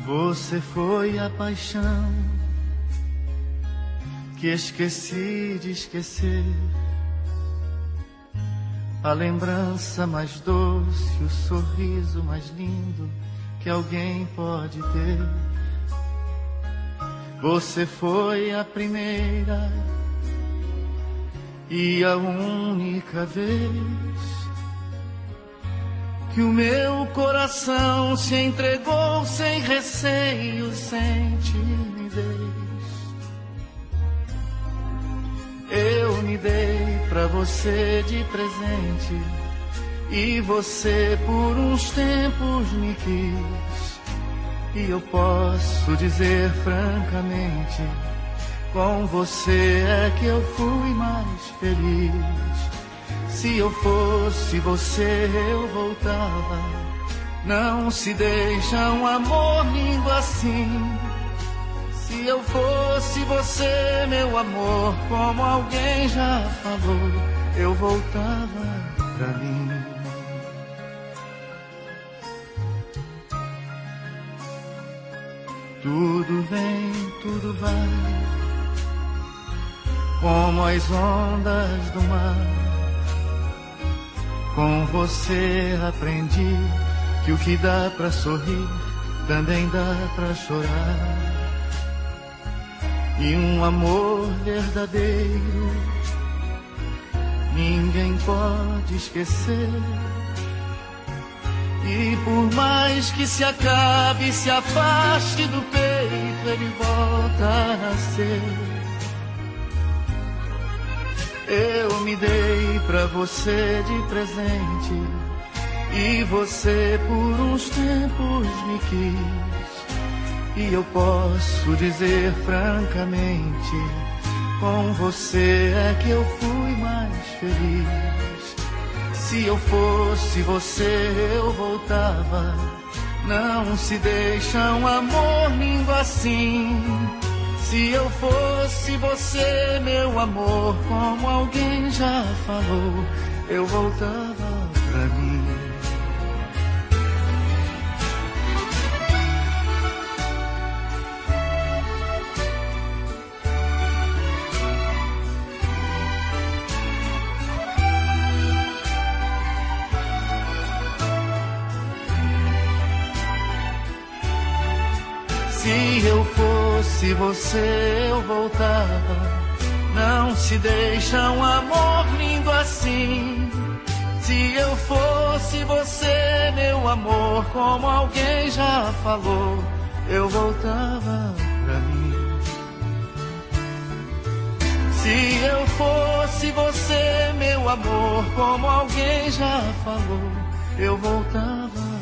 Você foi a paixão que esqueci de esquecer, a lembrança mais doce, o sorriso mais lindo que alguém pode ter. Você foi a primeira e a única vez que o meu coração se entregou sem receio, sem timidez. Eu me dei pra você de presente e você por uns tempos me quis. E eu posso dizer francamente, com você é que eu fui mais feliz. Se eu fosse você, eu voltava. Não se deixa um amor lindo assim. Se eu fosse você, meu amor, como alguém já falou, eu voltava pra mim. Tudo vem, tudo vai, como as ondas do mar. Com você aprendi que o que dá pra sorrir também dá pra chorar. E um amor verdadeiro ninguém pode esquecer. E por mais que se acabe, se afaste do peito, ele volta a ser. Eu me dei pra você de presente e você por uns tempos me quis. E eu posso dizer francamente, com você é que eu fui mais feliz. Se eu fosse você, eu voltava. Não se deixa um amor lindo assim. Se eu fosse você, meu amor, como alguém já falou, eu voltava pra mim. Se eu fosse você, eu voltava. Não se deixa um amor lindo assim. Se eu fosse você, meu amor, como alguém já falou, eu voltava pra mim. Se eu fosse você, meu amor, como alguém já falou, eu voltava